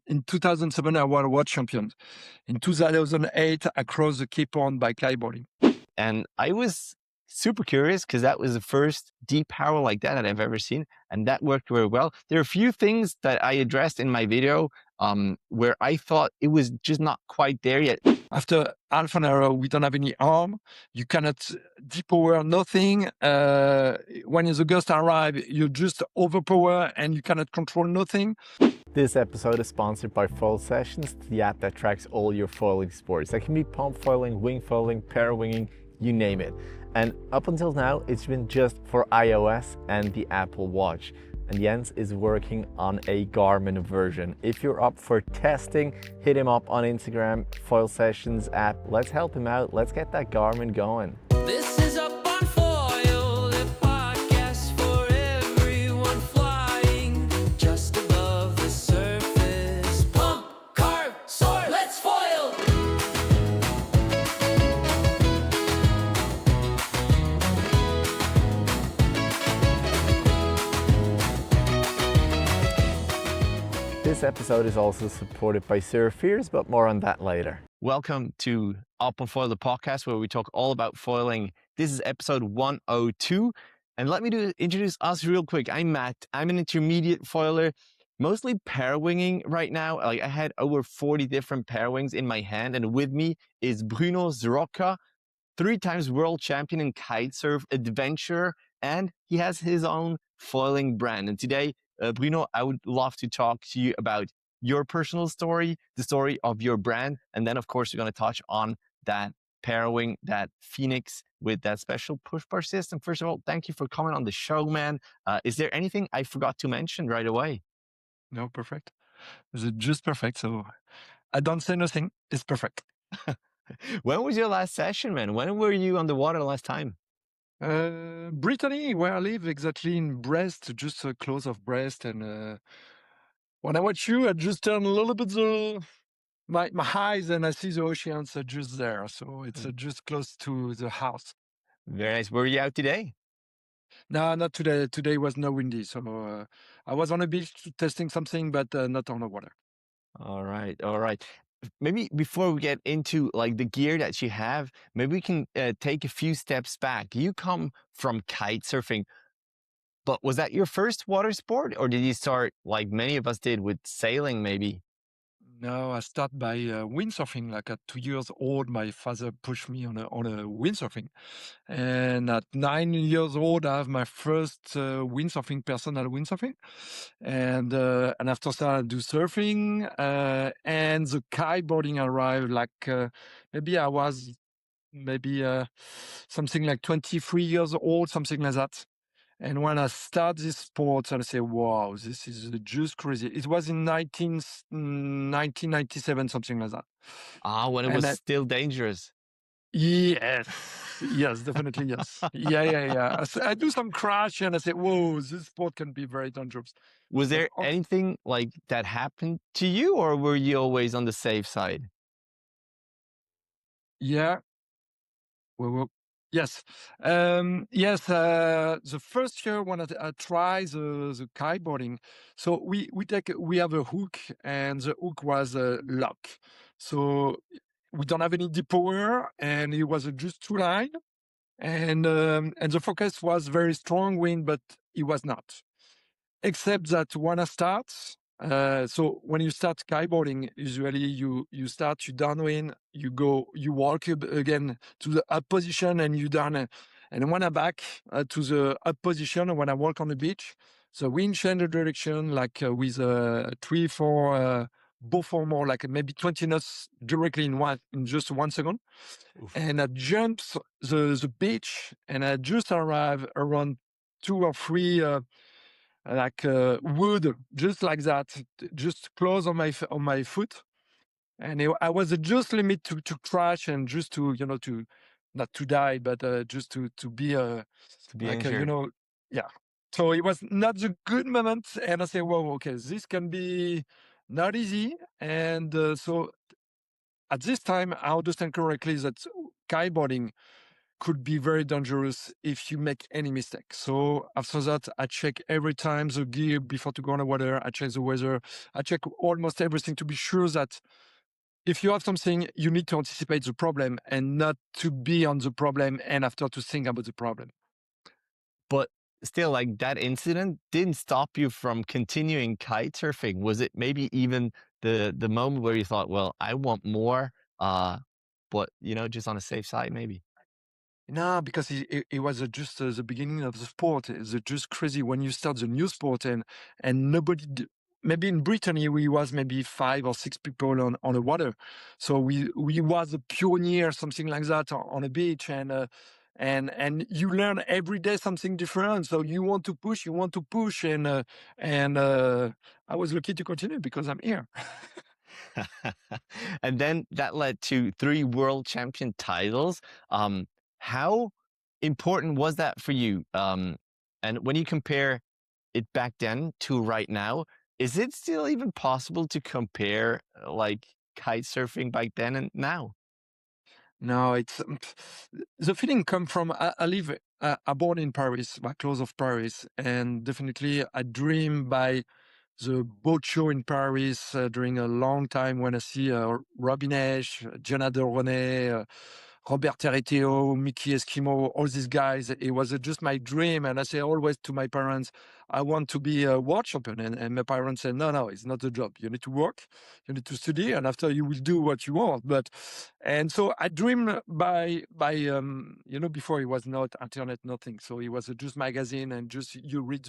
In 2007, I was world champion. In 2008, I crossed the Cape Horn by kiteboarding. And I was super curious because that was the first deep power like that I've ever seen. And that worked very well. There are a few things that I addressed in my video where I thought it was just not quite there yet. After half an hour, we don't have any arm. You cannot depower nothing. When the gust arrive, you just overpower and you cannot control nothing. This episode is sponsored by Foilsessions, the app that tracks all your foiling sports. That can be pump foiling, wing foiling, parawinging, you name it. And up until now, it's been just for iOS and the Apple Watch. And Jens is working on a Garmin version. If you're up for testing, hit him up on Instagram, Foilsessions App. Let's help him out. Let's get that Garmin going. This is Up on Foil, a podcast for everyone flying just above the surface. Pump, carve, soar, let's foil! This episode is also supported by SurfEars, but more on that later. Welcome to Up on Foil, the podcast where we talk all about foiling. This is episode 102. And let me introduce us real quick. I'm Matt. I'm an intermediate foiler, mostly parawinging right now. Like I had over 40 different parawings in my hand. And with me is Bruno Sroka, 3-time world champion in kitesurf adventure. And he has his own foiling brand. And today, Bruno, I would love to talk to you about your personal story, the story of your brand, and then of course we're going to touch on that Parawing, that Fynix with that special push bar system. First of all, thank you for coming on the show, man. Is there anything I forgot to mention right away? No, perfect. It's just perfect. So I don't say nothing. It's perfect. When was your last session, man? When were you on the water last time? Brittany, where I live, exactly in Brest, just close of Brest. And when I watch you, I just turn a little bit my eyes and I see the oceans are just there. So it's just close to the house. Very nice. Were you out today? No, not today. Today was no windy. So I was on a beach testing something, but not on the water. All right. All right. Maybe before we get into like the gear that you have, maybe we can take a few steps back. You come from kite surfing, but was that your first water sport, or did you start like many of us did with sailing maybe? No, I start by windsurfing. Like at 2 years old, my father pushed me on a windsurfing, and at 9 years old, I have my first windsurfing, personal windsurfing, and after that, I do surfing, and the kiteboarding arrived. Like maybe I was something like 23 years old, something like that. And when I start this sport, and I say, wow, this is just crazy. It was in 1997, something like that. When it And was still dangerous. yes, yes, definitely, yes. Yeah. I do some crash and I say, whoa, this sport can be very dangerous. Was there But, anything like that happened to you, or were you always on the safe side? yeah, yes. Yes, the first year when I try the kiteboarding, so we have a hook and the hook was a lock. So we don't have any depower and it was just two line and the focus was very strong wind, but it was not. Except that when I start, so when you start kiteboarding, usually you start, you downwind, you walk again to the up position and you down. And when I back to the up position, when I walk on the beach, the wind change the direction like with 3, 4, both or more, like maybe 20 knots directly in just 1 second. Oof. And I jump the beach and I just arrive around 2 or 3 wood, just like that, just close on my foot, and I was just limit to crash and just to to not to die, but just to be To be like injured. yeah. So it was not the good moment, and I say, well, okay, this can be not easy, and so at this time I understand correctly that kiteboarding could be very dangerous if you make any mistake. So after that, I check every time the gear before to go on the water. I check the weather. I check almost everything to be sure that if you have something, you need to anticipate the problem and not to be on the problem and after to think about the problem. But still, like that incident didn't stop you from continuing kite surfing. Was it maybe even the moment where you thought, well, I want more, but just on a safe side, maybe? No, because it was just the beginning of the sport. It's just crazy when you start the new sport and nobody. Maybe in Brittany we was maybe 5 or 6 people on the water, so we was a pioneer, something like that, on a beach, and you learn every day something different. So you want to push, and I was lucky to continue because I'm here. And then that led to 3 world champion titles. How important was that for you? And when you compare it back then to right now, is it still even possible to compare like kite surfing back then and now? No, it's the feeling come from I live I born in Paris, close of Paris, and definitely I dream by the boat show in Paris during a long time when I see Robin Esch, Jonathan René, Robert Territeo, Mickey Eskimo, all these guys. It was just my dream. And I say always to my parents, I want to be a world champion. And my parents said, no, it's not a job. You need to work, you need to study, and after you will do what you want. And so I dream by before it was not internet, nothing. So it was just magazine, and just you read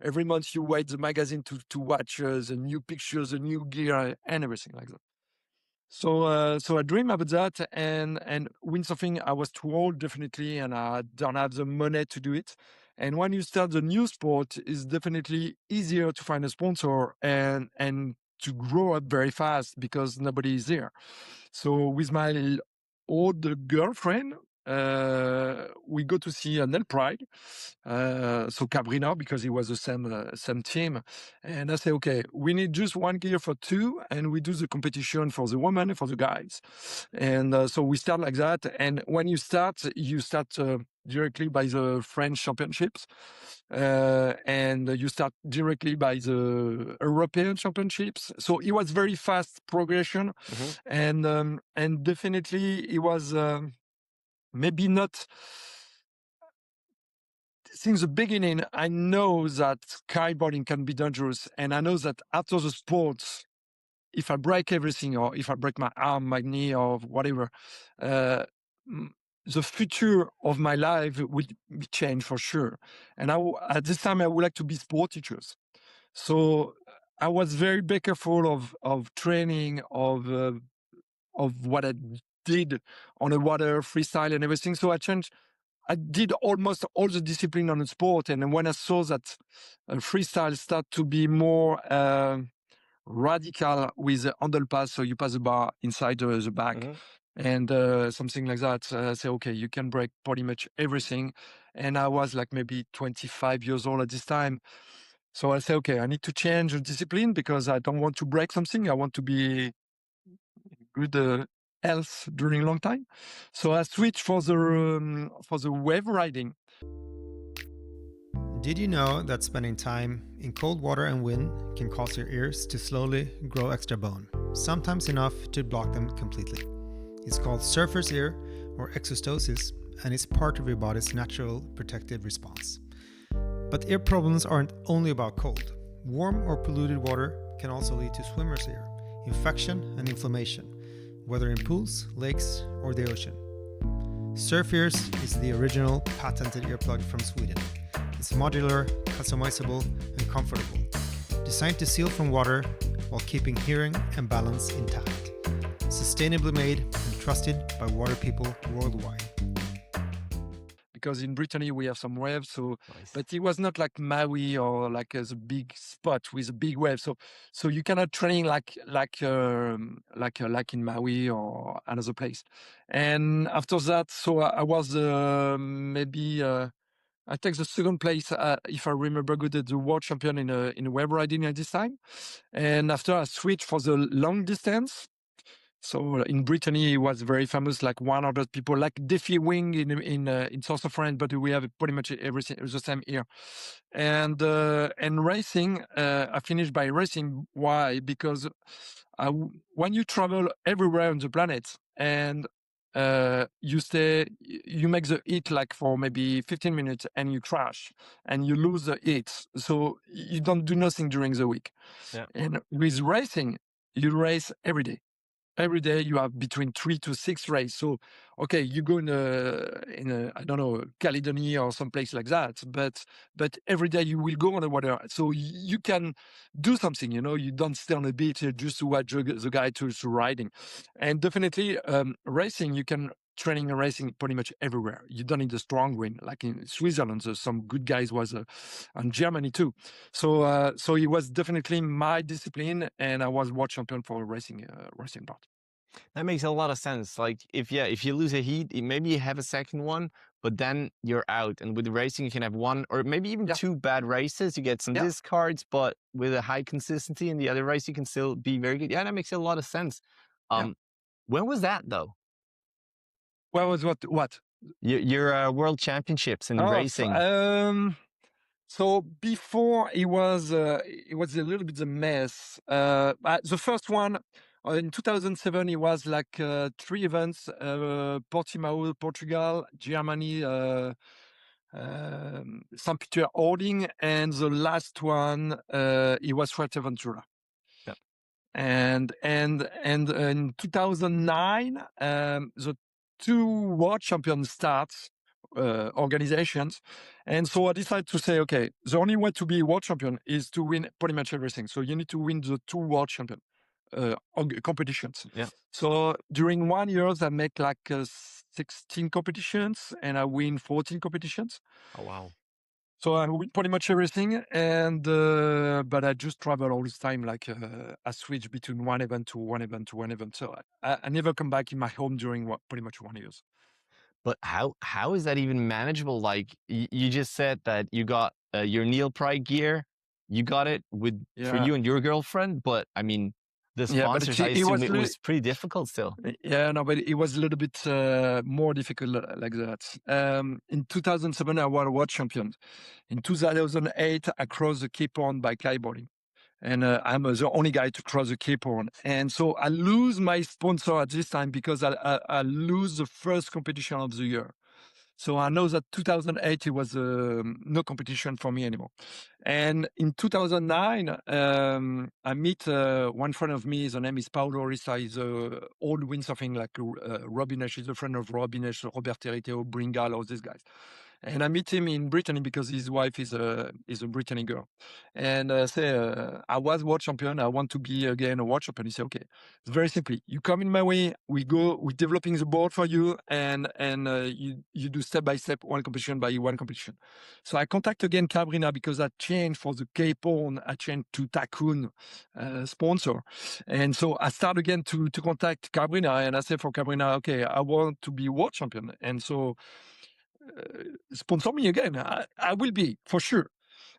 every month you wait the magazine to watch the new pictures, the new gear, and everything like that. So I dream about that, and windsurfing, I was too old, definitely, and I don't have the money to do it. And when you start the new sport, it's definitely easier to find a sponsor and to grow up very fast because nobody is there. So with my old girlfriend, we go to see an Nel Pride, so Cabrina, because it was the same team. And I say, okay, we need just one gear for 2, and we do the competition for the women and for the guys. And so we start like that. And when you start directly by the French championships, and you start directly by the European championships. So it was very fast progression, and definitely it was maybe not. Since the beginning, I know that kiteboarding can be dangerous, and I know that after the sport, if I break everything, or if I break my arm, my knee, or whatever, the future of my life will be changed for sure. And at this time, I would like to be sport teachers. So I was very careful of training, of what I did on the water, freestyle, and everything. So I did almost all the discipline on the sport, and when I saw that freestyle start to be more radical with the handle pass, so you pass the bar inside the back, and something like that, I say, okay, you can break pretty much everything. And I was like maybe 25 years old at this time. So I say, okay, I need to change the discipline because I don't want to break something. I want to be good health during a long time. So I switched for the wave riding. Did you know that spending time in cold water and wind can cause your ears to slowly grow extra bone, sometimes enough to block them completely? It's called surfer's ear or exostosis, and it's part of your body's natural protective response. But ear problems aren't only about cold. Warm or polluted water can also lead to swimmer's ear, infection and inflammation, whether in pools, lakes, or the ocean. SurfEars is the original patented earplug from Sweden. It's modular, customizable, and comfortable, designed to seal from water while keeping hearing and balance intact. Sustainably made and trusted by water people worldwide. Because in Brittany we have some waves, so nice. But it was not like Maui or like the big spot with a big wave. So you cannot train like in Maui or another place. And after that, so I was I take the second place, if I remember good, at the world champion in wave riding at this time. And after I switched for the long distance. So in Brittany, it was very famous, like 100 people, like Defi Wing in south of France, but we have pretty much everything the same here. And racing, I finished by racing. Why? Because when you travel everywhere on the planet and you make the heat like for maybe 15 minutes and you crash and you lose the heat. So you don't do nothing during the week. Yeah. And with racing, you race every day. Every day you have between 3 to 6 races. So, okay, you go in a I don't know, Caledonia or some place like that, but every day you will go on the water. So you can do something, you don't stay on the beach just to watch the guy to riding. And definitely racing, you can training and racing pretty much everywhere. You don't need a strong wind, like in Switzerland. There's some good guys was and Germany too. So it was definitely my discipline, and I was world champion for racing part. That makes a lot of sense. Like if you lose a heat, maybe you have a second one, but then you're out. And with racing, you can have one or maybe even Yeah. 2 bad races. You get some Yeah. discards, but with a high consistency in the other race, you can still be very good. Yeah, that makes a lot of sense. Yeah. When was that though? Well, was what? Your world championships in racing. So before it was a little bit a mess. The first one in 2007, it was like 3 events: Portimao, Portugal; Germany, St. Peter Holding, and the last one it was Fuerteventura. Yep. And in 2009, the 2 world champion starts organizations. And so I decided to say, okay, the only way to be world champion is to win pretty much everything. So you need to win the 2 world champion competitions. Yeah. So during 1 year, I make like 16 competitions and I win 14 competitions. Oh, wow. So I win pretty much everything, and but I just travel all this time. Like I switch between one event to one event to one event. So I never come back in my home during pretty much 1 year. But how is that even manageable? Like you just said that you got your Neil Pride gear, you got it for Yeah. you and your girlfriend, but I mean the Yeah, but sponsors, I it assume was it was pretty difficult still. Yeah, no, but it was a little bit more difficult like that. In 2007, I was world champion. In 2008, I crossed the Cape Horn by kiteboarding. And I'm the only guy to cross the Cape Horn. And so I lose my sponsor at this time because I lose the first competition of the year. So I know that 2008, it was no competition for me anymore. And in 2009, I meet one friend of me. His name is Paulo Orissa. He's old windsurfing, like Robin Nash. He's a friend of Robin Nash, Robert Teriteo, Bringal, all these guys. And I meet him in Brittany because his wife is a Brittany girl. And I say, I was world champion. I want to be again a world champion. He said, okay, it's very simple. You come in my way. We're developing the board for you, and you do step by step, one competition by one competition. So I contact again Cabrina because I changed for the Cape Horn. I changed to Tycoon sponsor. And so I start again to contact Cabrina, and I say for Cabrina, okay, I want to be world champion. And so sponsor me again. I will be for sure.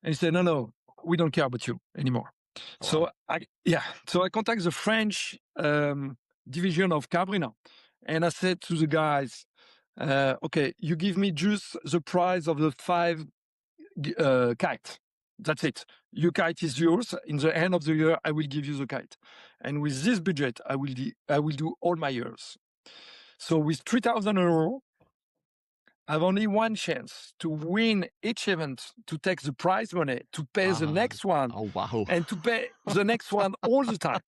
And he said, no, we don't care about you anymore. Oh, So wow. I contact the French division of Cabrina, and I said to the guys, okay, you give me just the price of the 5 kite. That's it. Your kite is yours. In the end of the year, I will give you the kite. And with this budget, I will do all my years. So with 3,000 euros, I have only one chance to win each event, to take the prize money, to pay the next one, Oh, wow. and to pay the next one all the time.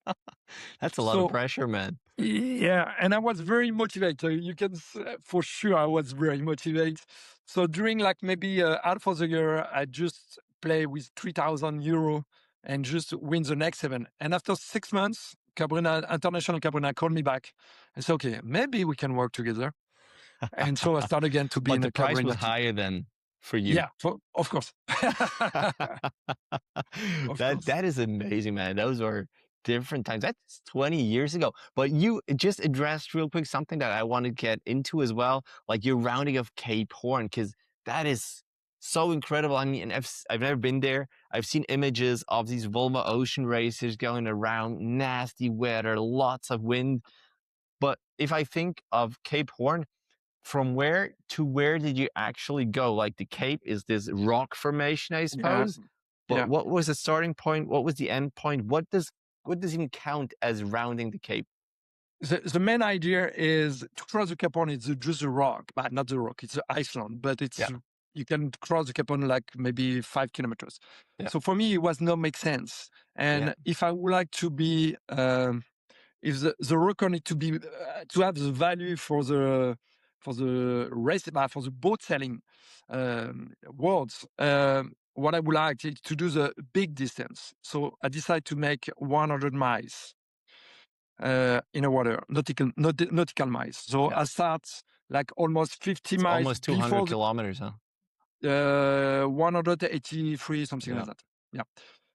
That's a lot of pressure, man. Yeah, and I was very motivated. You can for sure I was very motivated. So during like maybe half of the year, I just play with 3,000 euro and just win the next event. And after 6 months, International Cabrina called me back and said, okay, maybe we can work together. And so I started again to be But in the price Cabrina was team. higher than for you. Yeah, of course. Of course. That is amazing, man. Those were different times. That's 20 years ago. But you just addressed real quick something that I want to get into as well, like your rounding of Cape Horn, because that is so incredible. I mean, I've never been there. I've seen images of these Volva Ocean races going around, nasty weather, lots of wind. But if I think of Cape Horn, from where to where did you actually go? Like the Cape is this rock formation, I Yeah. suppose. But Yeah. what was the starting point? What was the end point? What does even count as rounding the Cape? The main idea is to cross the Cape Horn. It's just a rock, but not the rock. It's Iceland, but it's Yeah. you can cross the Cape Horn like maybe 5 kilometers. Yeah. So for me, it was not make sense. And Yeah. if I would like to be, if the rock need to be to have the value for the race, for the boat sailing worlds. What I would like is to do the big distance. So I decided to make 100 miles in the water, nautical miles. So Yeah. I start like almost 50 It's miles almost 200 before kilometers, huh? 183, something Yeah. like that. Yeah.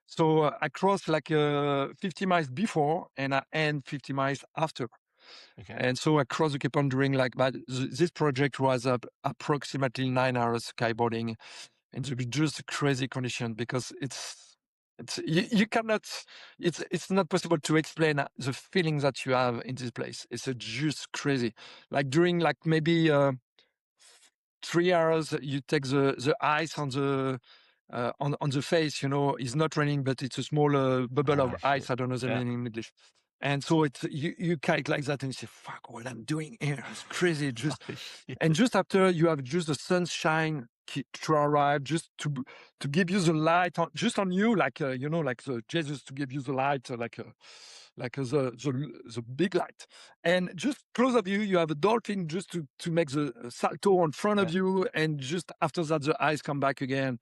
So I cross like 50 miles before and I end 50 miles after. Okay. And so I crossed the Cape Horn during like, but this project was approximately 9 hours kiteboarding. And it's just a crazy condition because you cannot, it's not possible to explain the feeling that you have in this place. It's just crazy. Like during like maybe 3 hours, you take the ice on the on the face, it's not raining, but it's a small bubble of ice. Shit. I don't know the Yeah. name in English. And so it's you kite like that and you say, fuck, what I'm doing here. It's crazy. Just and just after you have just the sunshine to arrive, just to give you the light just on you, like like the Jesus to give you the light, like the big light. And just close of you have a dolphin just to make the salto in front of you, and just after that the eyes come back again.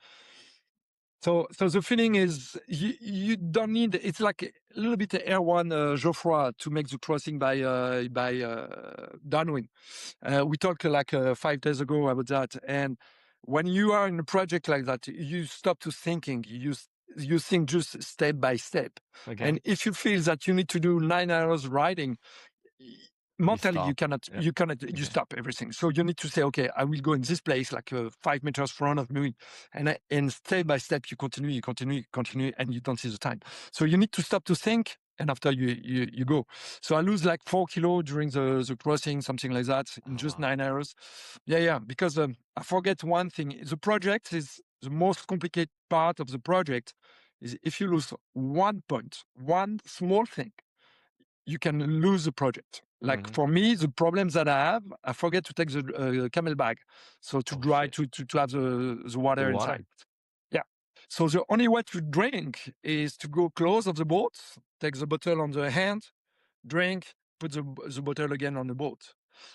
So the feeling is you don't need. It's like a little bit of Air One Geoffroy to make the crossing by downwind. We talked like 5 days ago about that. And when you are in a project like that, you stop to thinking. You think just step by step. Okay. And if you feel that you need to do 9 hours riding, mentally you stop. cannot you stop everything. So you need to say, okay, I will go in this place like 5 meters front of me, and step by step you continue, and you don't see the time. So you need to stop to think, and after you go. So I lose like 4 kilos during the crossing, something like that, in just 9 hours. Yeah, because I forget one thing. The project is the most complicated part of the project is if you lose one point, one small thing, you can lose the project. Like for me, the problems that I have, I forget to take the camel bag, so to dry to have the water inside. Yeah. So the only way to drink is to go close of the boat, take the bottle on the hand, drink, put the bottle again on the boat.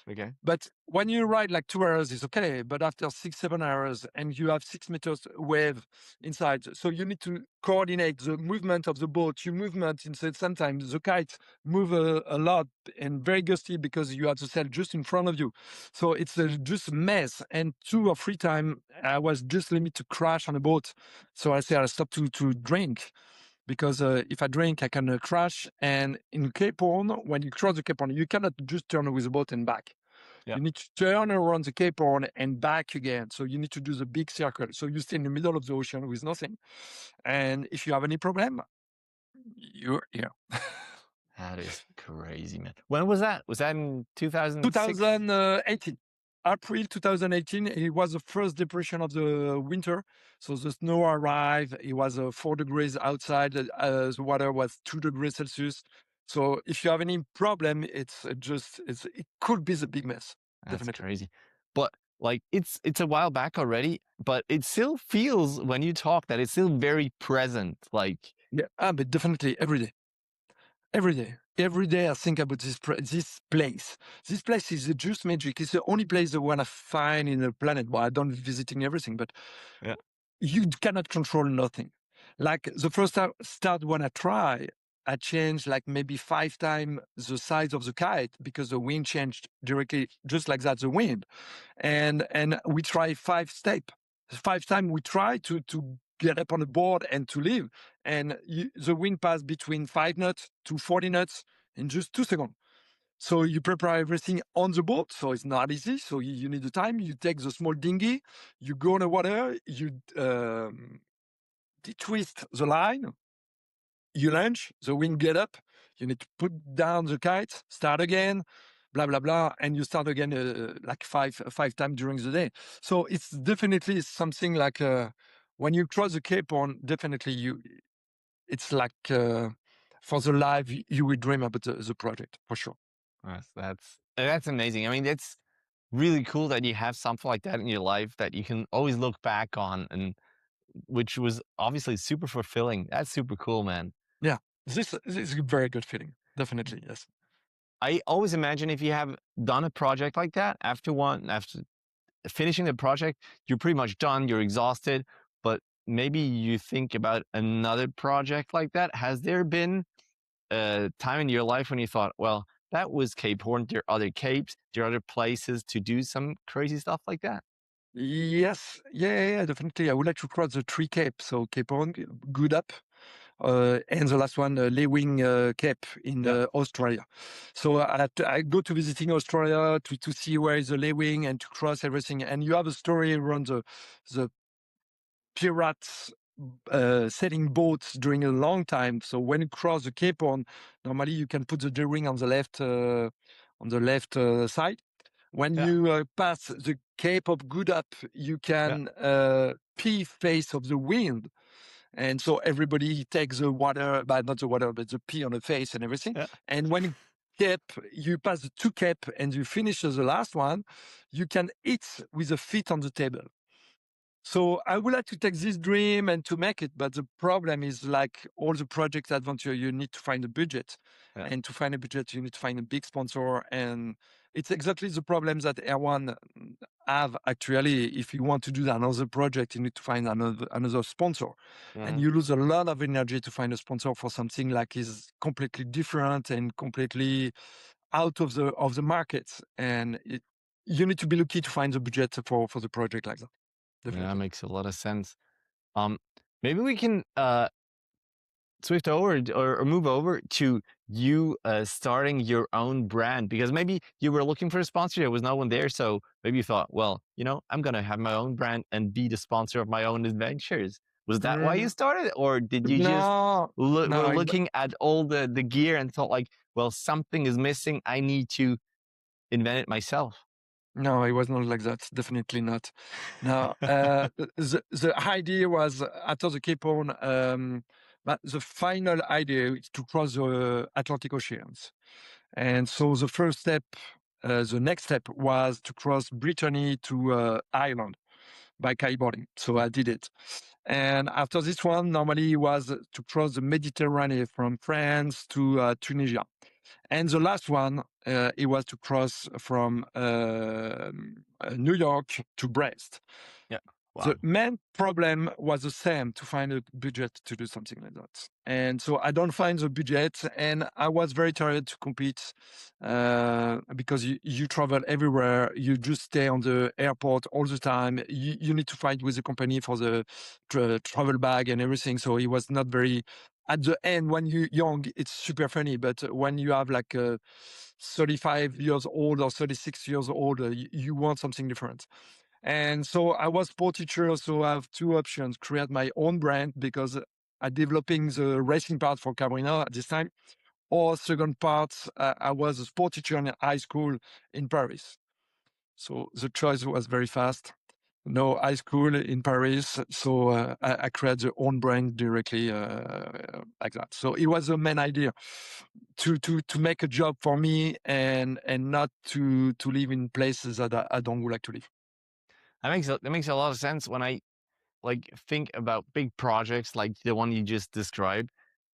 Okay. But when you ride like 2 hours, it's okay. But after 6-7 hours, and you have 6 meters wave inside, so you need to coordinate the movement of the boat. Your movement inside. Sometimes the kite move a lot and very gusty because you have the sail just in front of you. So it's just a mess. And 2 or 3 times, I was just limited to crash on the boat. So I said I stopped to drink. Because if I drink, I can crash. And in Cape Horn, when you cross the Cape Horn, you cannot just turn with the boat and back. Yeah. You need to turn around the Cape Horn and back again. So you need to do the big circle. So you stay in the middle of the ocean with nothing. And if you have any problem, you're here. That is crazy, man. When was that? Was that in 2006? 2018. April 2018, it was the first depression of the winter. So the snow arrived. It was 4 degrees outside. The water was 2 degrees Celsius. So if you have any problem, it could be the big mess. That's Definitely. crazy. But like it's a while back already, but it still feels when you talk that it's still very present. Like Yeah, but definitely every day. Every day I think about this place. This place is just magic. It's the only place that when I find in the planet. Well, I don't visiting everything, but Yeah. you cannot control nothing. Like the first start when I try, I changed like maybe 5 times the size of the kite because the wind changed directly, just like that, the wind. And we try 5 steps. 5 times we try to get up on the board and to leave. And the wind passed between 5 knots to 40 knots in just 2 seconds. So you prepare everything on the boat. So it's not easy. So you need the time. You take the small dinghy, you go in the water, you detwist the line, you launch, the wind get up, you need to put down the kite, start again, blah blah blah, and you start again like five times during the day. So it's definitely something like when you cross the Cape Horn, definitely it's like for the life you will dream about the project for sure. Yes, that's amazing. I mean, it's really cool that you have something like that in your life that you can always look back on, and which was obviously super fulfilling. That's super cool, man. Yeah, this is a very good feeling. Definitely, yes. I always imagine if you have done a project like that, after finishing the project, you're pretty much done, you're exhausted, but maybe you think about another project like that. Has there been a time in your life when you thought, well, that was Cape Horn, there are other capes, there are other places to do some crazy stuff like that? Yes, yeah, definitely. I would like to cross the three Cape. So Cape Horn, Good Up, and the last one, Lewing Cape in Yeah. Australia. So I go to visiting Australia to see where is the Lewing and to cross everything. And you have a story around the pirates sailing boats during a long time. So when you cross the Cape Horn, normally you can put the D-ring on the left side. When Yeah. you pass the Cape of Good Up, you can pee face of the wind. And so everybody takes the water, but not the water, but the pee on the face and everything. Yeah. And when you pass the two Cape and you finish the last one, you can eat with the feet on the table. So I would like to take this dream and to make it, but the problem is like all the project adventure, you need to find a budget. Yeah. And to find a budget, you need to find a big sponsor. And it's exactly the problems that Air1 have actually. If you want to do another project, you need to find another sponsor. And you lose a lot of energy to find a sponsor for something like is completely different and completely out of the market. And you need to be lucky to find the budget for the project like that. Yeah, that Definitely. makes a lot of sense. Maybe we can swift over or move over to you starting your own brand, because maybe you were looking for a sponsor, there was no one there, so maybe you thought, well, I'm gonna have my own brand and be the sponsor of my own adventures. Was that why you started, or did you just No, were no, looking at all the gear and thought like, well, something is missing, I need to invent it myself? no, it was not like that. Definitely not. No, the idea was after the Cape Horn, but the final idea is to cross the Atlantic Oceans. And so the first step, the next step was to cross Brittany to Ireland by kiteboarding. So I did it. And after this one, normally it was to cross the Mediterranean from France to Tunisia. And the last one, it was to cross from New York to Brest. Yeah. Wow. The main problem was the same, to find a budget to do something like that. And so I don't find the budget, and I was very tired to compete because you travel everywhere. You just stay on the airport all the time. You need to fight with the company for the travel bag and everything. So it was not very, at the end, when you're young, it's super funny. But when you have like 35 years old or 36 years old, you want something different. And so I was sport teacher, so I have two options: create my own brand because I'm developing the racing part for Cabrina at this time, or second part, I was a sport teacher in high school in Paris. So the choice was very fast. No high school in Paris, so I create the own brand directly like that. So it was the main idea to make a job for me and not to live in places that I don't like to live. That makes a lot of sense. When I like think about big projects like the one you just described,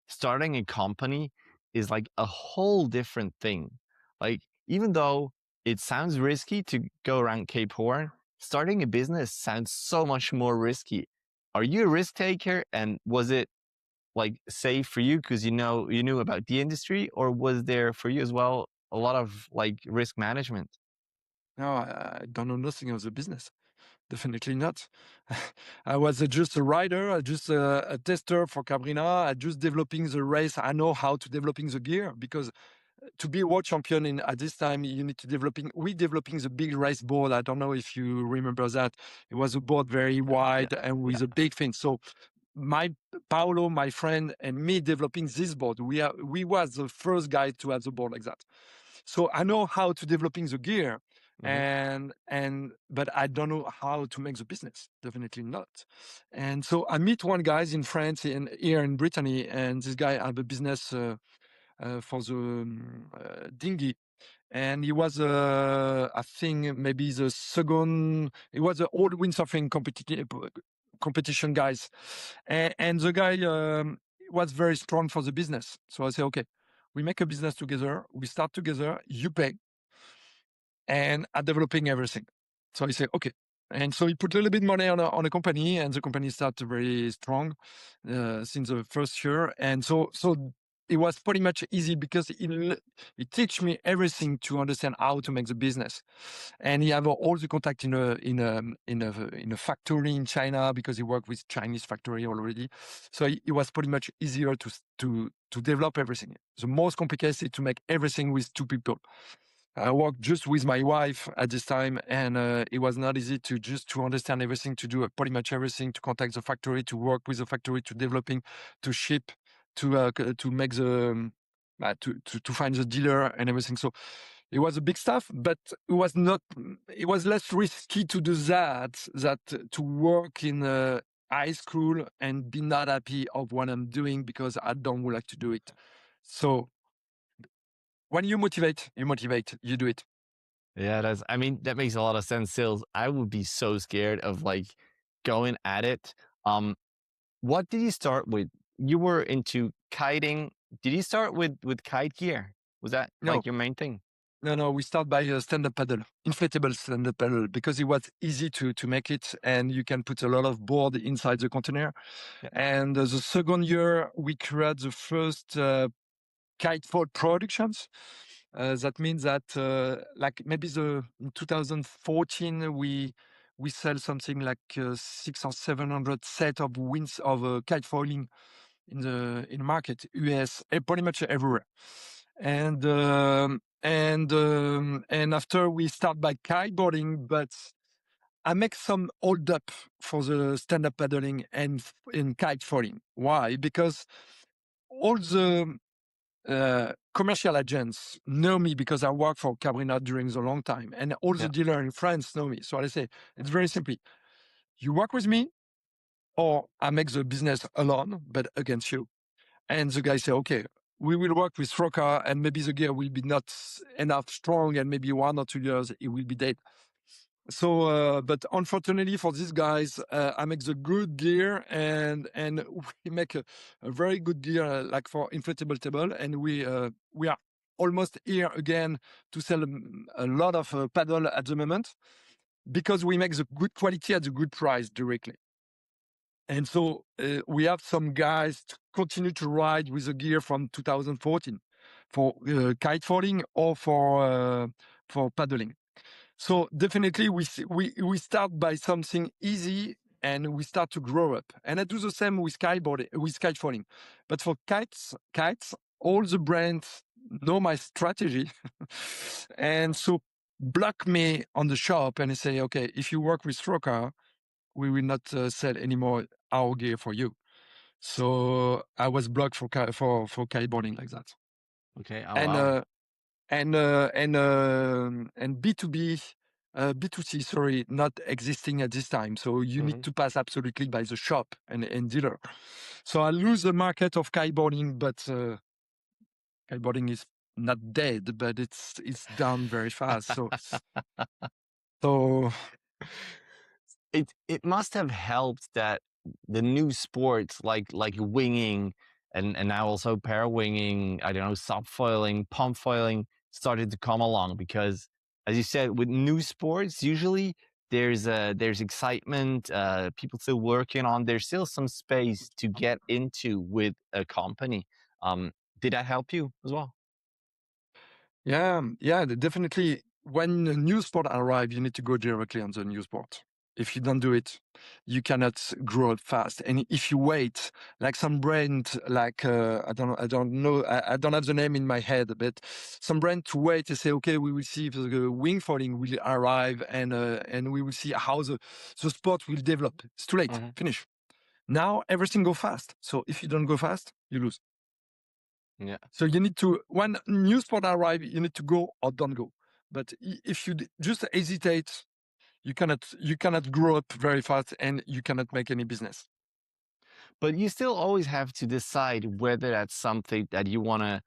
starting a company is like a whole different thing. Like, even though it sounds risky to go around Cape Horn, starting a business sounds so much more risky. Are you a risk taker, and was it like safe for you because you knew about the industry, or was there for you as well a lot of like risk management? No, I don't know nothing of the business. Definitely not. I was just a rider, just a tester for Cabrina. I just developing the race. I know how to developing the gear because to be world champion at this time, you need to we developing the big race board. I don't know if you remember that. It was a board very wide and with a big fin. So Paolo, my friend, and me developing this board. We was the first guy to have the board like that. So I know how to developing the gear, Mhm. but I don't know how to make the business. Definitely not. And so I meet one guy in France and here in Brittany, and this guy have a business for the dinghy. And he was, I think, maybe the second. He was the old windsurfing competition guys, and the guy was very strong for the business. So I say, okay, we make a business together. We start together. You pay, and are developing everything. So he said, okay. And so he put a little bit money on a company, and the company started very strong since the first year. And so it was pretty much easy because it teach me everything to understand how to make the business. And he have all the contact in a factory in China because he worked with Chinese factory already. So it was pretty much easier to develop everything. The most complicated is to make everything with two people. I worked just with my wife at this time, and it was not easy to understand everything, to do pretty much everything, to contact the factory, to work with the factory, to developing, to ship, to make the to find the dealer and everything. So it was a big stuff, but it was not. It was less risky to do that to work in high school and be not happy of what I'm doing because I don't like to do it. So when you motivate, you do it. Yeah, I mean, that makes a lot of sense, Sills. I would be so scared of like going at it. What did you start with? You were into kiting. Did you start with kite gear? Was that No, like your main thing? no. We start by a stand-up paddle, inflatable stand-up paddle, because it was easy to make it, and you can put a lot of board inside the container. Yeah. And the second year, we create the first kite foil productions. That means that, like maybe in 2014, we sell something like 600 or 700 set of winds of kite foiling in the market, US, pretty much everywhere. And after we start by kiteboarding, but I make some hold up for the stand-up paddling and in kite foiling. Why? Because all the commercial agents know me because I work for Cabrina during the long time, and all the Yeah. dealers in France know me. So I say, it's very simply, you work with me, or I make the business alone, but against you. And the guy say, okay, we will work with Sroka, and maybe the gear will be not enough strong, and maybe 1 or 2 years it will be dead. So, but unfortunately for these guys, I make the good gear, and we make a very good gear, like for inflatable table, and we are almost here again to sell a lot of paddle at the moment because we make the good quality at the good price directly. And so we have some guys to continue to ride with the gear from 2014 for kite foiling or for paddling. So definitely we start by something easy and we start to grow up. And I do the same with kite foiling. But for kites, all the brands know my strategy. And so block me on the shop and say, okay, if you work with Sroka, we will not sell anymore our gear for you. So I was blocked for kiteboarding like that. Okay. Oh, And wow. and B2B, B2C, sorry, not existing at this time. So you need to pass absolutely by the shop and dealer. So I lose the market of kiteboarding, but kiteboarding is not dead, but it's down very fast. So It must have helped that the new sports like winging and now also parawinging, I don't know, subfoiling, pump foiling started to come along because, as you said, with new sports, usually there's excitement, people still working on. There's still some space to get into with a company. Did that help you as well? yeah, definitely. When a new sport arrives, you need to go directly on the new sport. If you don't do it, you cannot grow fast. And if you wait, like some brand, like I don't know, I don't have the name in my head, but some brand to wait to say, okay, we will see if the wing foiling will arrive, and we will see how the sport will develop. It's too late. Finish. Now everything go fast. So if you don't go fast, you lose. Yeah. So you need to, when new sport arrive, you need to go or don't go. But if you just hesitate, you cannot grow up very fast and you cannot make any business. But you still always have to decide whether that's something that you want to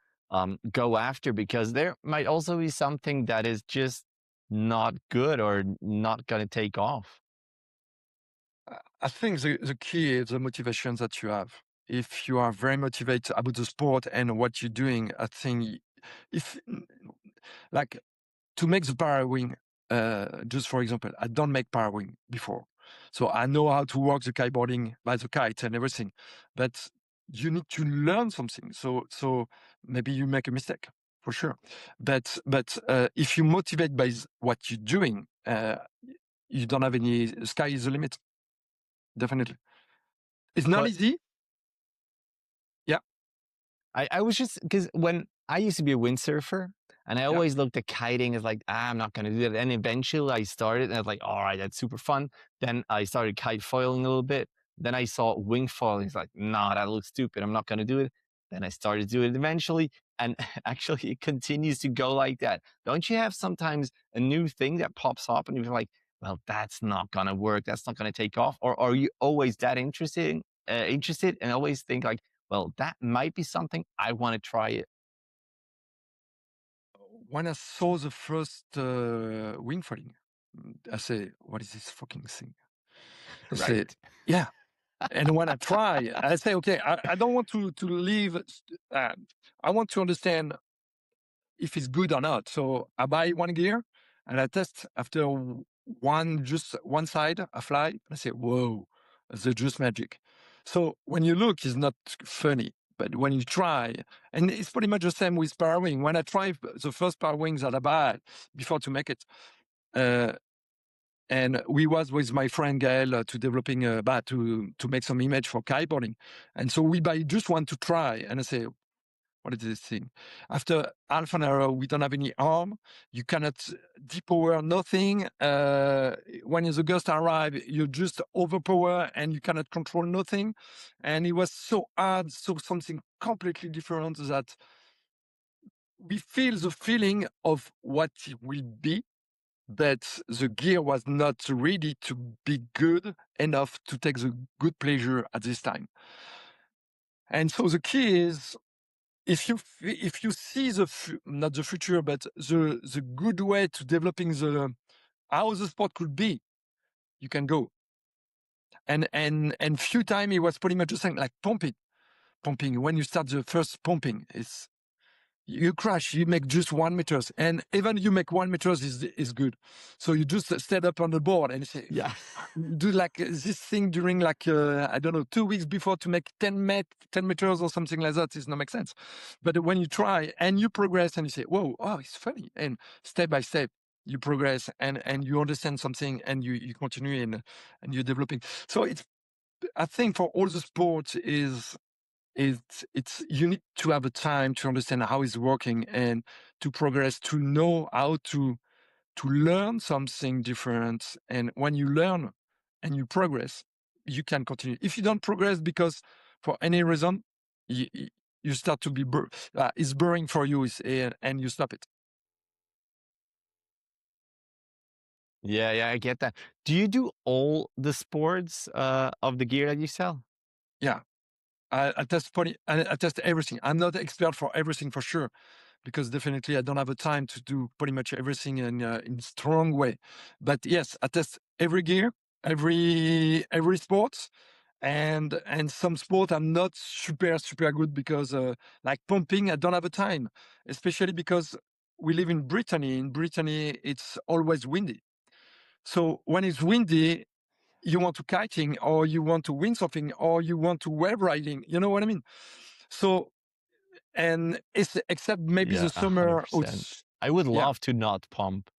go after, because there might also be something that is just not good or not going to take off. I think the key is the motivation that you have. If you are very motivated about the sport and what you're doing, I think if like to make the parawing, just for example, I don't make parawing before. So I know how to work the kiteboarding by the kite and everything, but you need to learn something. So maybe you make a mistake for sure. But if you motivate by what you're doing, you don't have any, sky is the limit. Definitely. It's not But easy. Yeah. I was just, because when I used to be a windsurfer, and I Yeah. always looked at kiting as like, I'm not going to do that. And eventually I started, and I was like, all right, that's super fun. Then I started kite foiling a little bit. Then I saw wing foiling. It's like, nah, that looks stupid. I'm not going to do it. Then I started doing it eventually. And actually, it continues to go like that. Don't you have sometimes a new thing that pops up and you're like, well, that's not going to work. That's not going to take off. Or are you always that interested and always think like, well, that might be something I want to try it? When I saw the first wing foiling, I say, what is this fucking thing? I say, Right. yeah. And when I try, I say, okay, I don't want to leave. I want to understand if it's good or not. So I buy one gear and I test after just one side, I fly, and I say, whoa, they're just magic. So when you look, it's not funny. But when you try, and it's pretty much the same with Parawing. When I tried the first Parawings that I bought before to make it, and we was with my friend Gael to developing a bat to make some image for kiteboarding. And so we buy just one to try, and I say, what is this thing? After half an hour, we don't have any arm. You cannot depower nothing. When the gust arrive, you just overpower and you cannot control nothing. And it was so hard, so something completely different that we feel the feeling of what it will be, but the gear was not ready to be good enough to take the good pleasure at this time. And so the key is, if you see not the future, but the good way to developing how the sport could be, you can go. And few time it was pretty much the same, like pumping. When you start the first pumping, it's you crash, you make just 1 meter, and even you make 1 meter is good. So you just stand up on the board and say, Yeah. do like this thing during like I don't know, 2 weeks before to make 10 meters or something like that. It not make sense. But when you try and you progress and you say, whoa, oh, it's funny, and step by step you progress and you understand something and you continue and you're developing. So I think for all the sports it's you need to have a time to understand how it's working and to progress, to know how to learn something different. And when you learn and you progress, you can continue. If you don't progress because for any reason, you start to be it's boring for you, and you stop it. Yeah, I get that. Do you do all the sports of the gear that you sell? Yeah. I test everything. I'm not expert for everything for sure, because definitely I don't have the time to do pretty much everything in strong way. But yes, I test every gear, every sport, and some sport I'm not super good because like pumping, I don't have the time, especially because we live in Brittany. In Brittany, it's always windy. So when it's windy, you want to kiting or you want to windsurfing or you want to wave riding. You know what I mean? So, and it's except maybe Yeah, the summer. 100%. I would Yeah. love to not pump.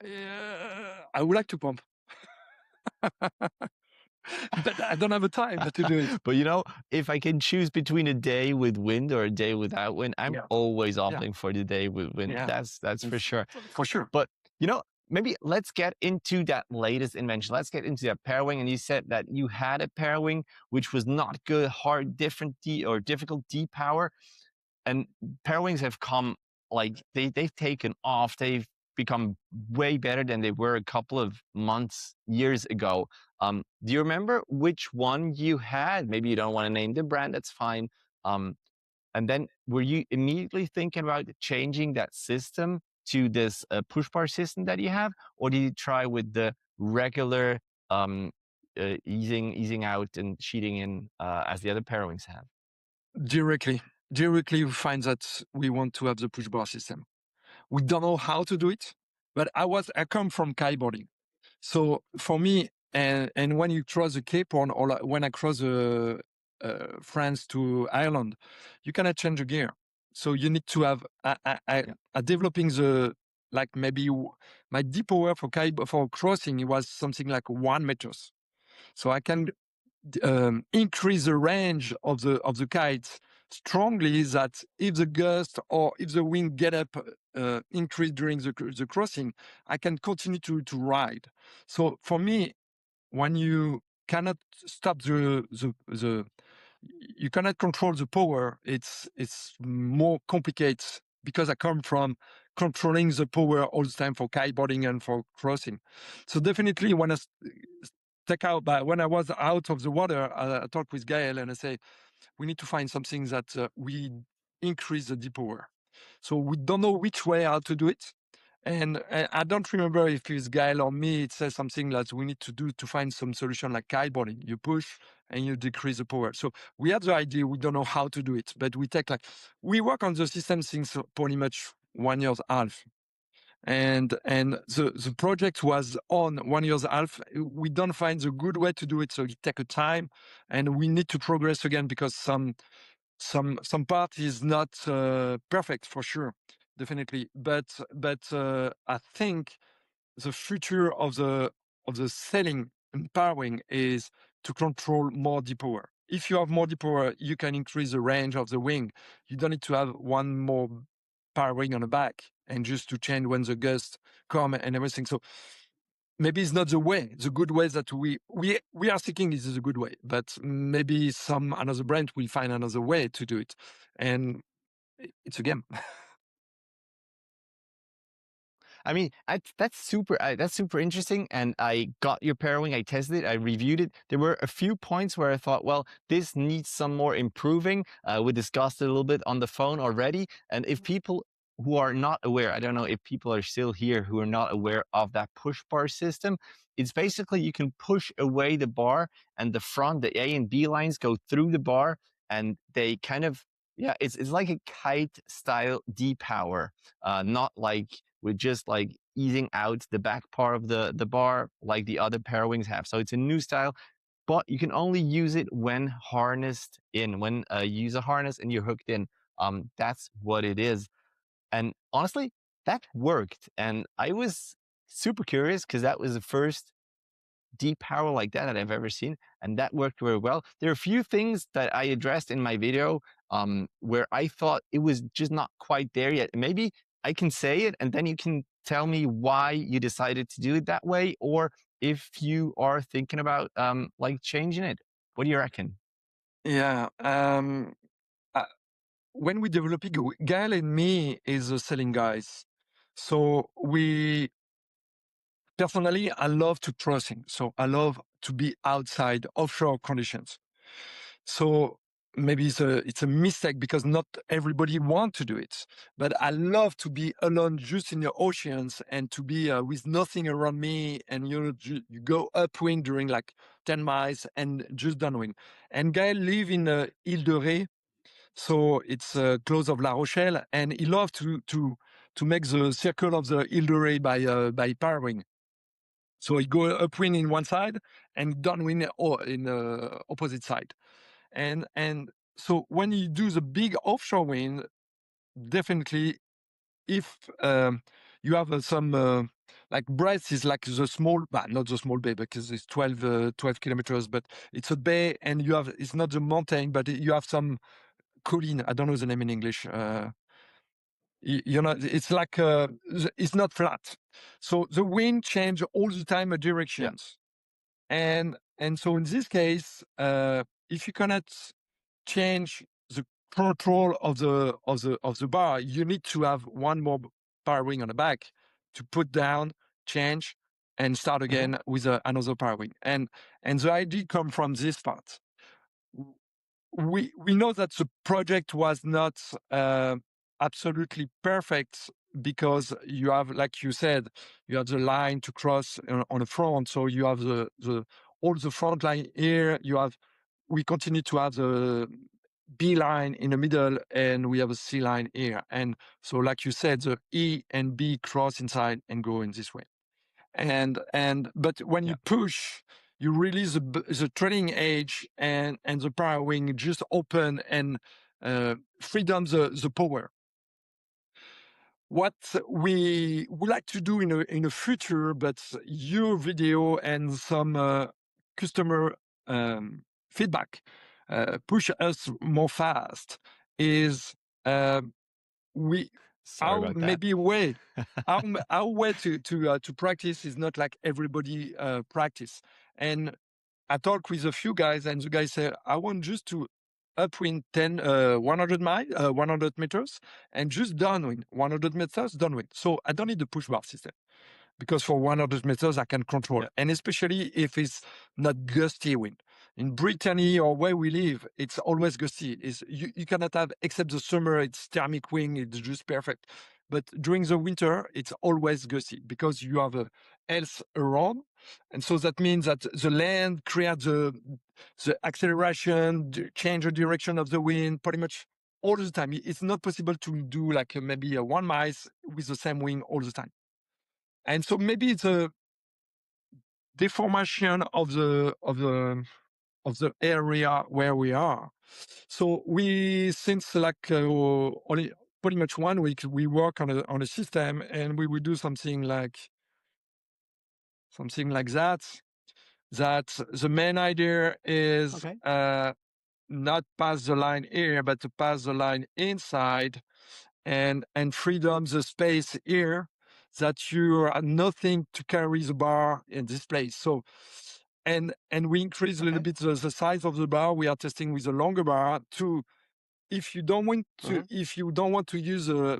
I would like to pump, but I don't have the time to do it. But if I can choose between a day with wind or a day without wind, I'm Yeah. always opting for the day with wind. Yeah. That's for sure. For sure. But maybe let's get into that latest invention. Let's get into that parawing. And you said that you had a parawing which was not good, hard, difficult depower. And parawings have come, like they've taken off. They've become way better than they were a couple of months, years ago. Do you remember which one you had? Maybe you don't want to name the brand, that's fine. And then were you immediately thinking about changing that system to this push bar system that you have? Or did you try with the regular easing out and sheeting in as the other parawings have? Directly we find that we want to have the push bar system. We don't know how to do it, but I come from kiteboarding. So for me, and when you cross the Cape Horn, or when I cross France to Ireland, you cannot change the gear. So you need to have, I developing the, like maybe my depower for crossing, it was something like 1 meters. So I can increase the range of the kite strongly, that if the gust or if the wind get up increase during the crossing, I can continue to ride. So for me, when you cannot stop you cannot control the power, it's more complicated, because I come from controlling the power all the time for kiteboarding and for crossing. So definitely when I was out of the water, I talked with Gael and I say, we need to find something that we increase the depower. So we don't know which way how to do it. And I don't remember if it's Gael or me, it says something like we need to find some solution like kiteboarding. You push and you decrease the power. So we have the idea, we don't know how to do it, but we work on the system since pretty much 1 year's half. And the project was on 1 year's half. We don't find the good way to do it, so it take a time, and we need to progress again, because some part is not perfect, for sure, definitely. But I think the future of the sailing and parawing is to control more depower. If you have more depower, you can increase the range of the wing. You don't need to have one more parawing on the back and just to change when the gusts come and everything. So maybe it's not the good way that we are seeking is the good way, but maybe another brand will find another way to do it. And it's a game. I mean, that's super interesting. And I got your parawing, I tested it, I reviewed it. There were a few points where I thought, well, this needs some more improving. We discussed it a little bit on the phone already. And if people who are not aware, I don't know if people are still here who are not aware of that push bar system, it's basically you can push away the bar and the front, the A and B lines go through the bar, and they kind of, yeah, it's like a kite style depower, not like with just like easing out the back part of the bar like the other parawings have. So it's a new style, but you can only use it when harnessed in, when you use a harness and you're hooked in. That's what it is. And honestly, that worked. And I was super curious because that was the first depower like that I've ever seen, and that worked very well. There are a few things that I addressed in my video where I thought it was just not quite there yet. Maybe I can say it and then you can tell me why you decided to do it that way, or if you are thinking about like changing it. What do you reckon? Yeah. When we develop it, Gael and me is the selling guys. So personally, I love to crossing. So I love to be outside offshore conditions. So maybe it's a mistake because not everybody want to do it, but I love to be alone just in the oceans and to be with nothing around me, and you go upwind during like 10 miles and just downwind. And Gael live in Ile de Ré, so it's close of La Rochelle, and he loves to make the circle of the Ile de Ré by parawing. So he go upwind in one side and downwind or in the opposite side. And so when you do the big offshore wind, definitely if you have some like Brest is like the small, but not the small bay because it's 12 kilometers, but it's a bay, and it's not the mountain, but you have some colline. I don't know the name in English. It's like it's not flat. So the wind change all the time directions. And so in this case, if you cannot change the control of the bar, you need to have one more Parawing on the back to put down, change, and start again with another Parawing. And the idea come from this part. We know that the project was not absolutely perfect because you have, like you said, you have the line to cross on the front. So you have the all the front line here. We continue to have the B line in the middle, and we have a C line here. And so, like you said, the E and B cross inside and go in this way. But when you push, you release the trailing edge, and the Parawing just open and freedom the power. What we would like to do in the future, but your video and some customer feedback push us more fast, is we Sorry our about that. maybe way our way to practice is not like everybody practice. And I talk with a few guys, and the guys say, I want just to upwind 100 meters, and just downwind 100 meters downwind. So I don't need the push bar system, because for 100 meters I can control, and especially if it's not gusty wind. In Brittany or where we live, it's always gusty. You cannot have, except the summer, it's thermic wind, it's just perfect. But during the winter, it's always gusty because you have else around. And so that means that the land creates the acceleration, change the direction of the wind pretty much all the time. It's not possible to do like maybe a 1 mile with the same wind all the time. And so maybe it's a deformation of the area where we are. So since like only pretty much 1 week, we work on a system, and we will do something like that. That the main idea is not pass the line here, but to pass the line inside, and freedom the space here, that you are nothing to carry the bar in this place. So, and we increase a little bit the size of the bar. We are testing with a longer bar to, if you don't want to use a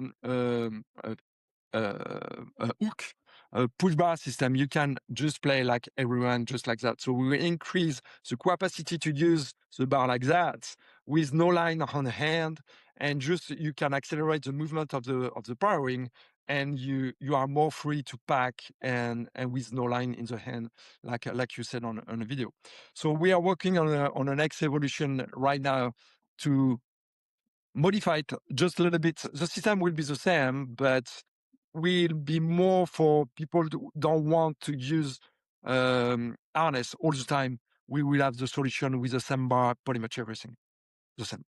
hook, a push bar system, you can just play like everyone, just like that. So we will increase the capacity to use the bar like that with no line on the hand, and just you can accelerate the movement of the Parawing, and you are more free to pack and with no line in the hand, like you said on a video. So we are working on the next evolution right now to modify it just a little bit. The system will be the same, but will be more for people who don't want to use harness all the time. We will have the solution with the same bar, pretty much everything the same.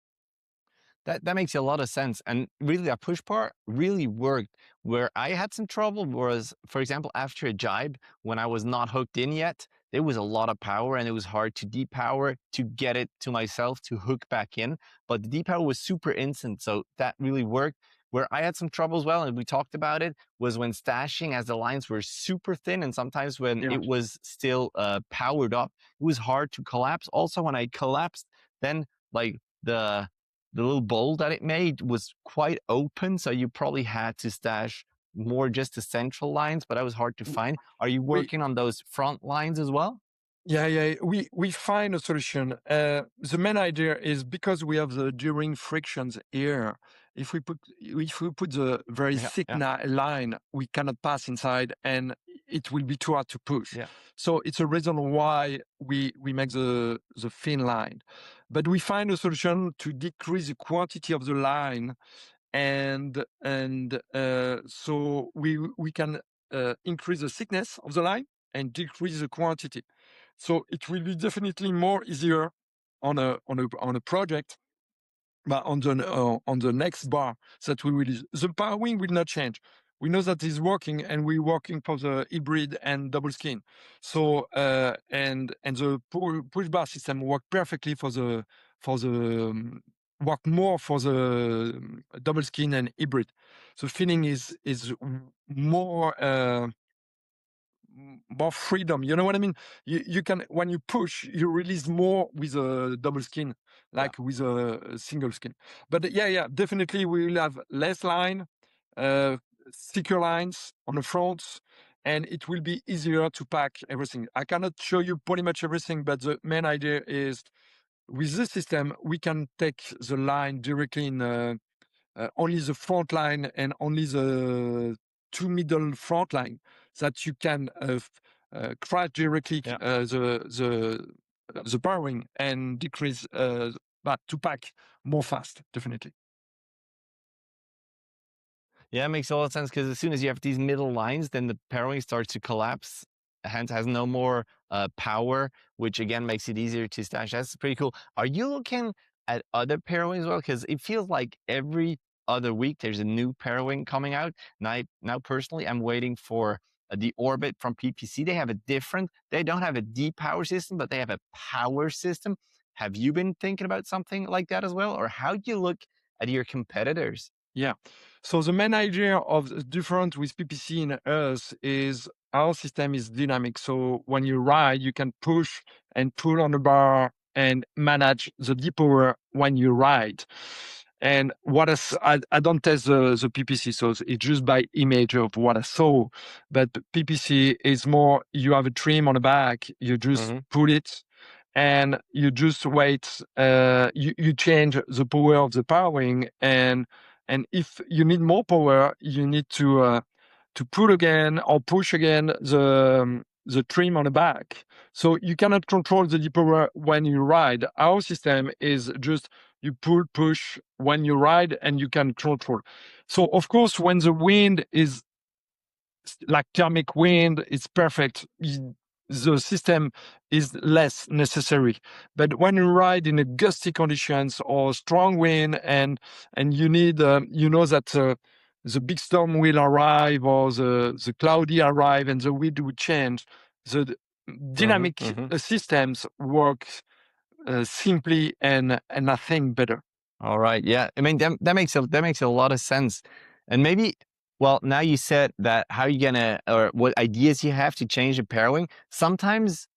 That makes a lot of sense. And really, that push part really worked. Where I had some trouble was, for example, after a jibe, when I was not hooked in yet, there was a lot of power, and it was hard to depower to get it to myself to hook back in. But the depower was super instant, so that really worked. Where I had some trouble as well, and we talked about it, was when stashing, as the lines were super thin, and sometimes when it was still powered up, it was hard to collapse. Also, when I collapsed, then like the little bowl that it made was quite open, so you probably had to stash more just the central lines, but that was hard to find. Are you working on those front lines as well? Yeah. We find a solution. The main idea is, because we have the during frictions here, if we put the very thick line, we cannot pass inside, and it will be too hard to push. So it's a reason why we make the thin line. But we find a solution to decrease the quantity of the line, and so we can increase the thickness of the line and decrease the quantity. So it will be definitely more easier on a project, but on the next bar that we will use. The Parawing will not change. We know that it's working, and we're working for the hybrid and double skin. So and the push bar system work perfectly work more for the double skin and hybrid. the feeling is more more freedom. You know what I mean? You can, when you push, you release more with a double skin, like with a single skin. But yeah, definitely we will have less line, uh, thicker lines on the fronts, and it will be easier to pack everything. I cannot show you pretty much everything, but the main idea is with this system we can take the line directly in. Only the front line and only the two middle front line that you can crash directly the parawing and decrease but to pack more fast, definitely. Yeah, it makes a lot of sense because as soon as you have these middle lines, then the parawing starts to collapse, hence has no more power, which again makes it easier to stash. That's pretty cool. Are you looking at other parawings as well? Because it feels like every other week there's a new parawing coming out. Now personally, I'm waiting for the Orbit from PPC. They don't have a deep power system, but they have a power system. Have you been thinking about something like that as well? Or how do you look at your competitors? Yeah. So the main idea of the difference with PPC and us is our system is dynamic. So when you ride, you can push and pull on the bar and manage the deep power when you ride. And I don't test the PPC, so it's just by image of what I saw. But PPC is more, you have a trim on the back, you just pull it, and you just wait. You change the power of the powering, and if you need more power, you need to pull again or push again the trim on the back. So you cannot control the deep power when you ride. Our system is just you pull, push when you ride, and you can control. So of course, when the wind is like thermic wind, it's perfect. The system is less necessary. But when you ride in a gusty conditions or strong wind, and you need, you know that the big storm will arrive, or the cloudy arrive, and the wind will change. The dynamic systems work simply, and nothing better. All right. Yeah. I mean, that makes a lot of sense. And maybe, well, now you said that how you gonna, or what ideas you have to change the parawing. Sometimes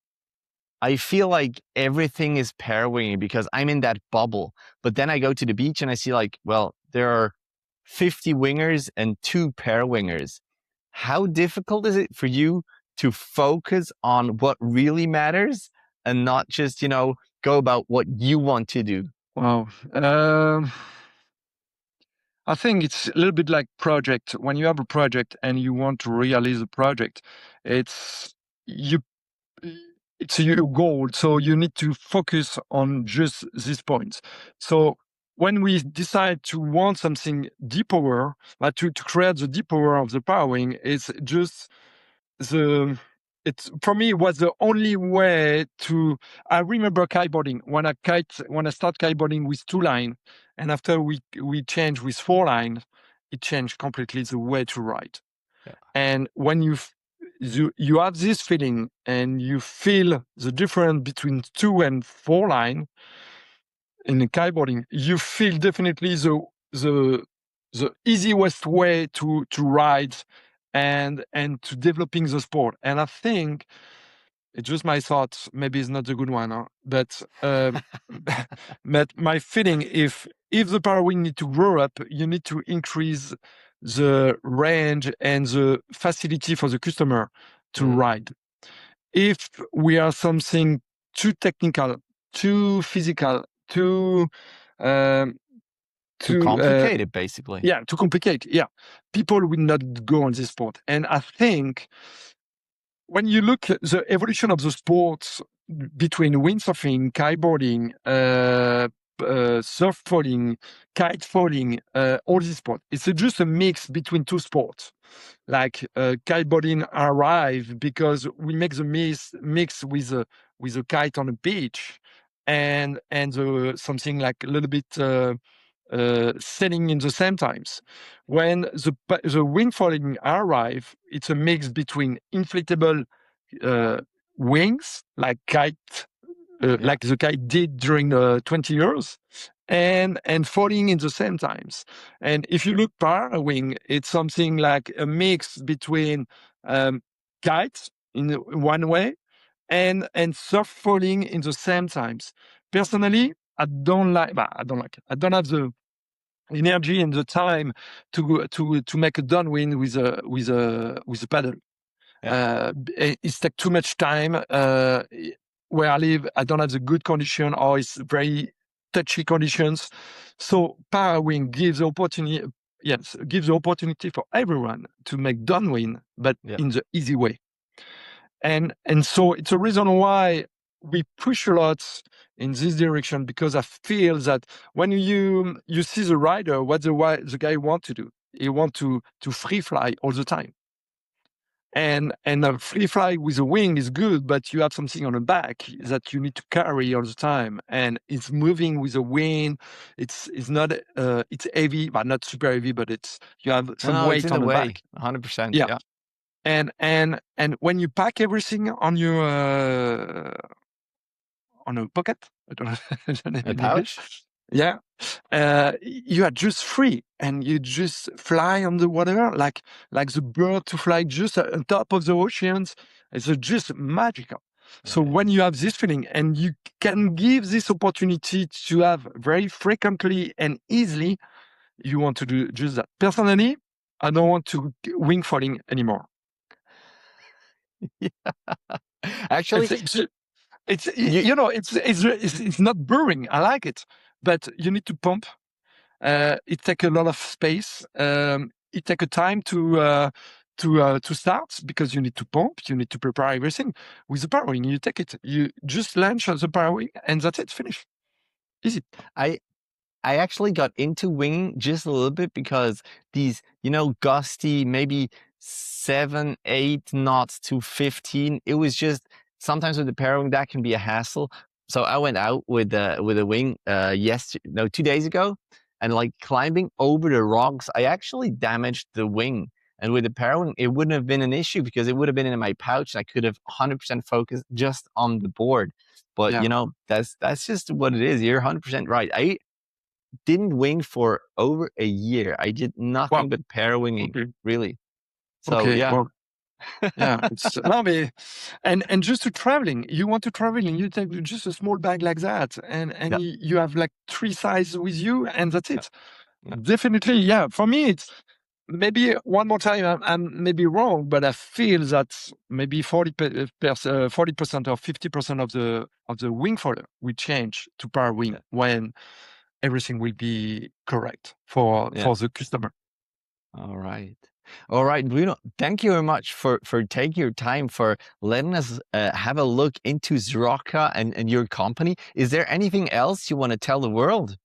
I feel like everything is parawing because I'm in that bubble. But then I go to the beach and I see like, well, there are 50 wingers and 2 parawingers. How difficult is it for you to focus on what really matters and not just, go about what you want to do? Wow. I think it's a little bit like project. When you have a project and you want to realize a project, it's your goal. So you need to focus on just these points. So when we decide to want something deep power, like to create the deep power of the powering, it's just for me, it was the only way to. I remember kiteboarding when I start kiteboarding with 2 line, and after we changed with 4 line, it changed completely the way to ride. Yeah. And when you have this feeling and you feel the difference between 2 and 4 line in the kiteboarding, you feel definitely the easiest way to ride and to developing the sport. And I think it's just my thoughts. Maybe it's not a good one, huh? But but my feeling, if the parawing need to grow up, you need to increase the range and the facility for the customer to ride. If we are something too technical, too physical, too complicated, basically. Yeah, too complicated. Yeah, people will not go on this sport. And I think when you look at the evolution of the sports between windsurfing, kiteboarding, surf foiling, kite foiling, all these sports, it's just a mix between 2 sports. Like kiteboarding arrived because we make the mix with a kite on a beach, and something like a little bit sailing in the same times. When the wing foiling arrive, it's a mix between inflatable wings, like kite, like the kite did during the 20 years, and falling in the same times. And if you look Parawing, it's something like a mix between kites in one way and surf falling in the same times. Personally, I don't like it. I don't have the energy and the time to make a downwind with a paddle. It's take too much time. Where I live, I don't have the good condition, or it's very touchy conditions. So Parawing gives the opportunity. Yes, gives the opportunity for everyone to make downwind, but in the easy way. And so it's a reason why we push a lot in this direction, because I feel that when you see the rider, what the guy want to do, he want to free fly all the time. And a free fly with a wing is good, but you have something on the back that you need to carry all the time, and it's moving with the wind. It's not it's heavy, but not super heavy, but you have some weight on the back. 100%. Yeah. And when you pack everything on your on a pocket, I don't know, A pouch? Yeah, you are just free, and you just fly on the water like the bird to fly just on top of the oceans. It's just magical. So when you have this feeling, and you can give this opportunity to have very frequently and easily, you want to do just that. Personally, I don't want to wing falling anymore. Actually, it's not boring. I like it, but you need to pump. It takes a lot of space. It takes a time to start, because you need to pump. You need to prepare everything. With the Parawing, you take it. You just launch the Parawing, and that's it. Finish. Easy. I actually got into winging just a little bit because these, gusty, maybe 7, 8 knots to 15. It was just sometimes with the Parawing that can be a hassle. So I went out with a wing 2 days ago, and like climbing over the rocks, I actually damaged the wing. And with the Parawing, it wouldn't have been an issue because it would have been in my pouch, and I could have 100% focused just on the board. But that's just what it is. You're 100% right. I didn't wing for over a year. I did nothing but parawinging, really. So Well, yeah, it's and just to traveling. You want to travel, and you take just a small bag like that, and you have like 3 sizes with you, and that's it. Definitely, yeah. For me, it's maybe one more time. I'm maybe wrong, but I feel that maybe 40% or 50% of the wing folder will change to Parawing when everything will be correct for the customer. All right, Bruno, thank you very much for taking your time, for letting us have a look into Sroka and your company. Is there anything else you want to tell the world?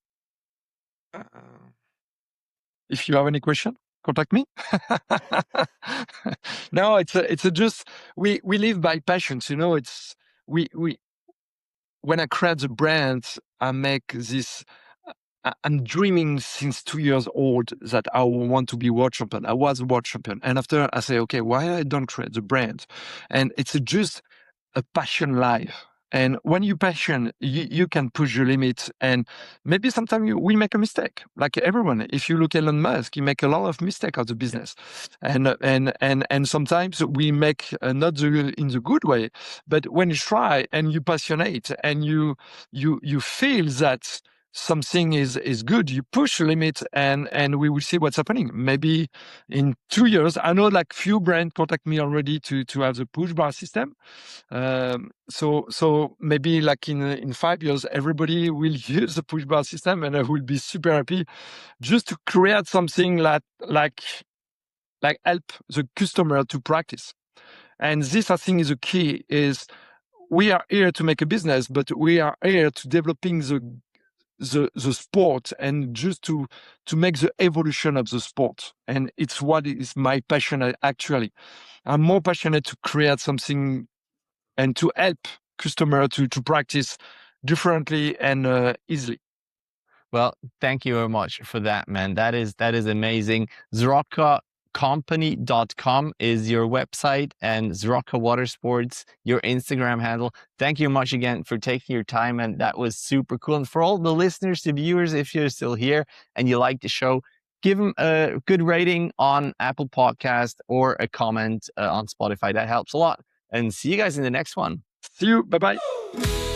If you have any question, contact me. No, it's just we live by passions. It's we when I create the brand, I make this. I'm dreaming since 2 years old that I want to be world champion. I was a world champion. And after I say, okay, why I don't create the brand? And it's just a passion life. And when you passion, you can push your limits. And maybe sometimes we make a mistake, like everyone. If you look at Elon Musk, he make a lot of mistake of the business. And sometimes we make not in the good way, but when you try and you passionate and you feel that something is good, you push the limit, and we will see what's happening. Maybe in 2 years, I know like few brands contact me already to have the push bar system. So maybe like in 5 years, everybody will use the push bar system, and I will be super happy just to create something like help the customer to practice. And this, I think, is the key. Is we are here to make a business, but we are here to developing the sport, and just to make the evolution of the sport. And it's what is my passion. Actually, I'm more passionate to create something and to help customer to practice differently and easily. Well, thank you very much for that, man. That is amazing. Sroka company.com is your website, and Sroka Watersports, your Instagram handle. Thank you much again for taking your time, and that was super cool. And for all the listeners, the viewers, if you're still here and you like the show, give them a good rating on Apple Podcast or a comment on Spotify. That helps a lot. And see you guys in the next one. See you. Bye-bye.